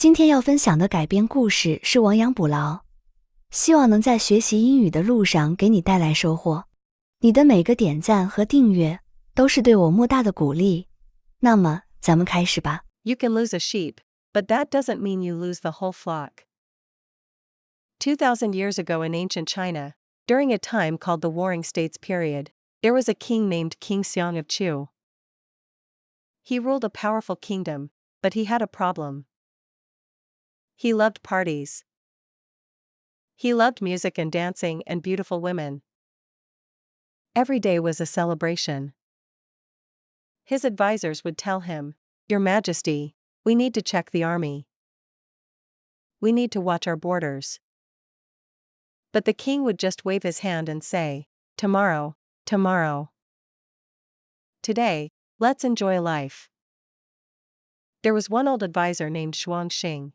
今天要分享的改编故事是《亡羊补牢》，希望能在学习英语的路上给你带来收获。你的每个点赞和订阅都是对我莫大的鼓励。那么，咱们开始吧。You can lose a sheep, but that doesn't mean you lose the whole flock. 2,000 years ago in ancient China, during a time called the Warring States period, there was a king named King Xiang of Chu. He ruled a powerful kingdom, but he had a problem. He loved parties. He loved music and dancing and beautiful women. Every day was a celebration. His advisors would tell him, "Your Majesty, we need to check the army. We need to watch our borders." But the king would just wave his hand and say, "Tomorrow, tomorrow. Today, let's enjoy life." There was one old advisor named Xuanxing.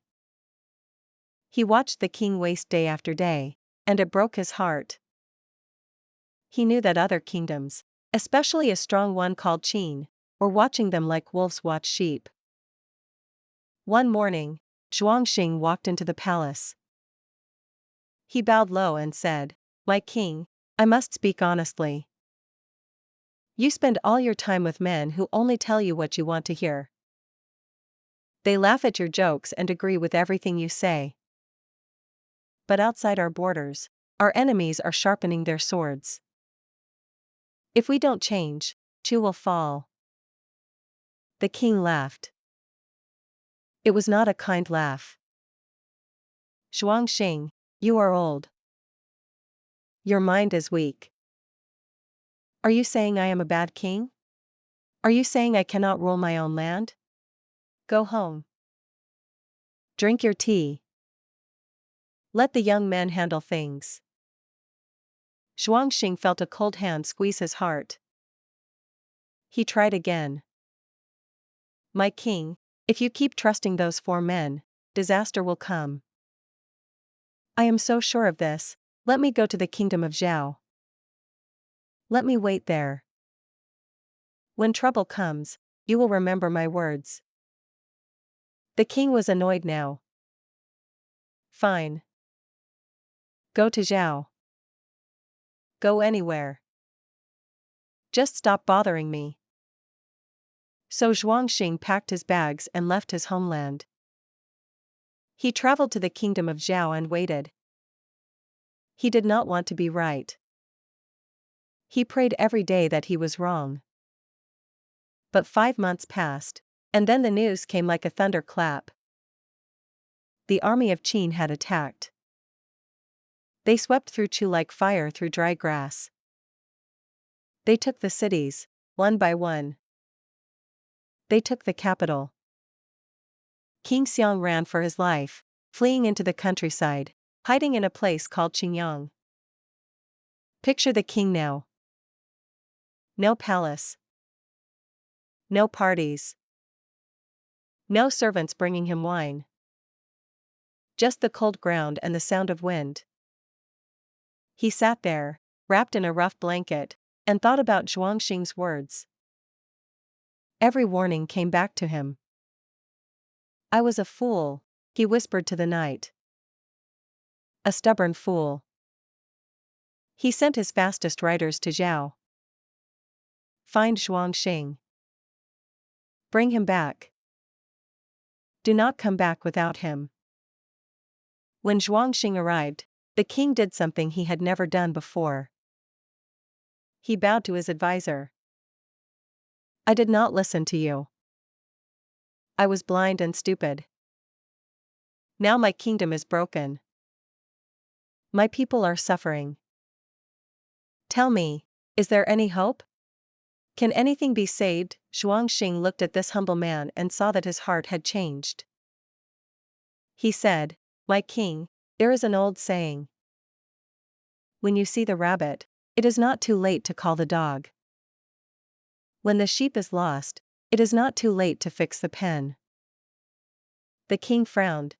He watched the king waste day after day, and it broke his heart. He knew that other kingdoms, especially a strong one called Qin, were watching them like wolves watch sheep. One morning, Xuanxing walked into the palace. He bowed low and said, "My king, I must speak honestly. You spend all your time with men who only tell you what you want to hear. They laugh at your jokes and agree with everything you say. But outside our borders, our enemies are sharpening their swords. If we don't change, Chu will fall." The king laughed. It was not a kind laugh. "Xuanxing, you are old. Your mind is weak. Are you saying I am a bad king? Are you saying I cannot rule my own land? Go home. Drink your tea. Let the young men handle things." Xuanxing felt a cold hand squeeze his heart. He tried again. "My king, if you keep trusting those 4 men, disaster will come. I am so sure of this. Let me go to the kingdom of Zhao. Let me wait there. When trouble comes, you will remember my words." The king was annoyed now. "Fine. Go to Zhao. Go anywhere. Just stop bothering me." So Xuanxing packed his bags and left his homeland. He traveled to the kingdom of Zhao and waited. He did not want to be right. He prayed every day that he was wrong. But 5 months passed, and then the news came like a thunderclap. The army of Qin had attacked. They swept through Chu like fire through dry grass. They took the cities, one by one. They took the capital. King Xiang ran for his life, fleeing into the countryside, hiding in a place called Qingyang. Picture the king now. No palace. No parties. No servants bringing him wine. Just the cold ground and the sound of wind. He sat there, wrapped in a rough blanket, and thought about Xuanxing's words. Every warning came back to him. "I was a fool," he whispered to the night. "A stubborn fool." He sent his fastest riders to Zhao. "Find Xuanxing. Bring him back. Do not come back without him." When Xuanxing arrived, the king did something he had never done before. He bowed to his advisor. "I did not listen to you. I was blind and stupid. Now my kingdom is broken. My people are suffering. Tell me, is there any hope? Can anything be saved?" Xuanxing looked at this humble man and saw that his heart had changed. He said, "My king, there is an old saying. When you see the rabbit, it is not too late to call the dog. When the sheep is lost, it is not too late to fix the pen." The king frowned.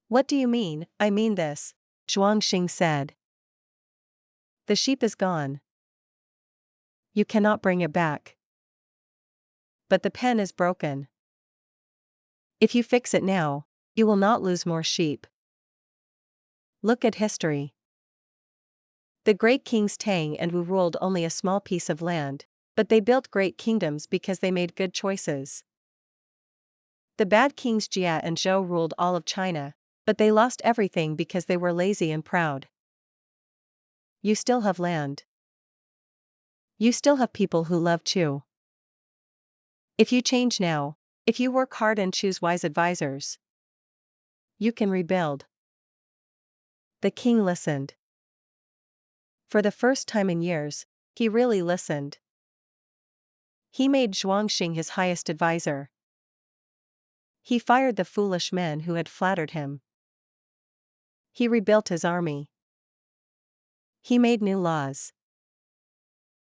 "What do you mean?" "I mean this," Xuanxing said. "The sheep is gone. You cannot bring it back. But the pen is broken. If you fix it now, you will not lose more sheep. Look at history. The great kings Tang and Wu ruled only a small piece of land, but they built great kingdoms because they made good choices. The bad kings Jia and Zhou ruled all of China, but they lost everything because they were lazy and proud. You still have land. You still have people who love you. If you change now, if you work hard and choose wise advisors, you can rebuild. The king listened. For the first time in years, he really listened. He made Zhuangxing his highest advisor. He fired the foolish men who had flattered him. He rebuilt his army. He made new laws.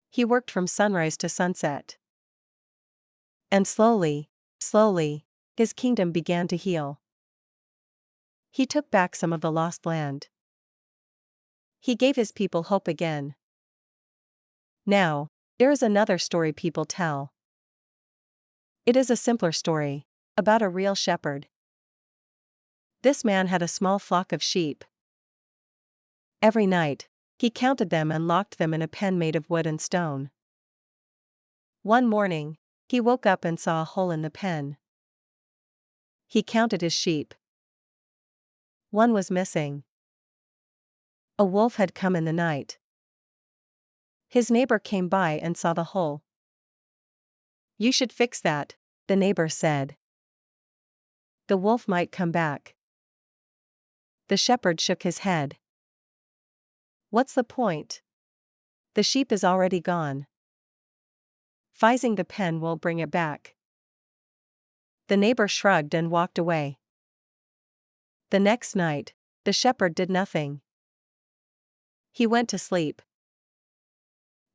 He worked from sunrise to sunset. And slowly, his kingdom began to heal. He took back some of the lost land. He gave his people hope again. Now, there is another story people tell. It is a simpler story, about a real shepherd. This man had a small flock of sheep. Every night, he counted them and locked them in a pen made of wood and stone. One morning, he woke up and saw a hole in the pen. He counted his sheep. One was missing. A wolf had come in the night. His neighbor came by and saw the hole. You should fix that, the neighbor said. The wolf might come back. The shepherd shook his head. What's the point? The sheep is already gone. Fixing the pen will bring it back. The neighbor shrugged and walked away. The next night, the shepherd did nothing. He went to sleep.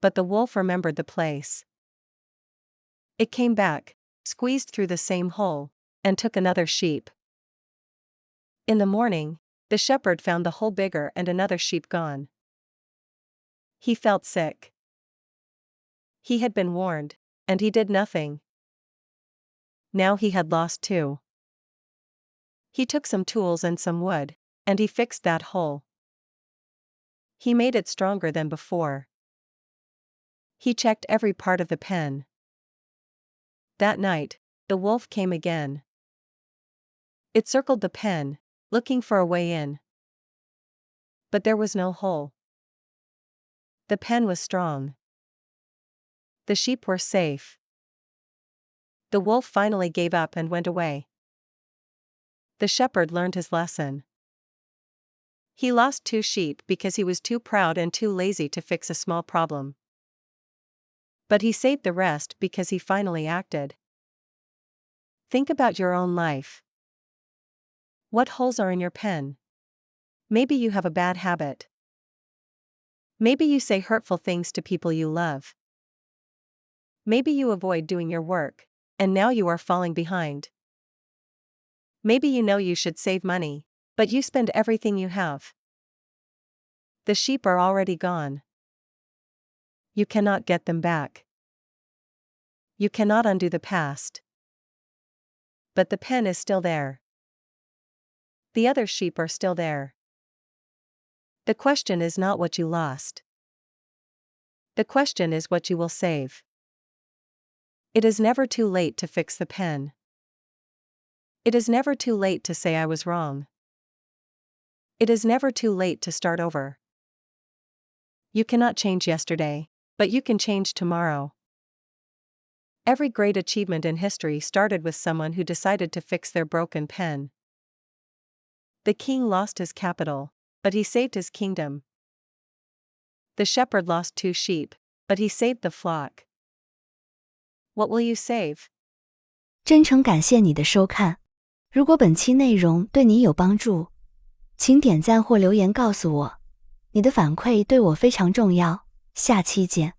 But the wolf remembered the place. It came back, squeezed through the same hole, and took another sheep. In the morning, the shepherd found the hole bigger and another sheep gone. He felt sick. He had been warned, and he did nothing. Now he had lost two. He took some tools and some wood, and he fixed that hole. He made it stronger than before. He checked every part of the pen. That night, the wolf came again. It circled the pen, looking for a way in. But there was no hole. The pen was strong. The sheep were safe. The wolf finally gave up and went away. The shepherd learned his lesson. He lost two sheep because he was too proud and too lazy to fix a small problem. But he saved the rest because he finally acted. Think about your own life. What holes are in your pen? Maybe you have a bad habit. Maybe you say hurtful things to people you love. Maybe you avoid doing your work, and now you are falling behind. Maybe you know you should save money, but you spend everything you have. The sheep are already gone. You cannot get them back. You cannot undo the past. But the pen is still there. The other sheep are still there. The question is not what you lost. The question is what you will save. It is never too late to fix the pen. It is never too late to say I was wrong. It is never too late to start over. You cannot change yesterday, but you can change tomorrow. Every great achievement in history started with someone who decided to fix their broken pen. The king lost his capital, but he saved his kingdom. The shepherd lost two sheep, but he saved the flock. What will you save? 真诚感谢你的收看。如果本期内容对你有帮助，请点赞或留言告诉我，你的反馈对我非常重要。下期见。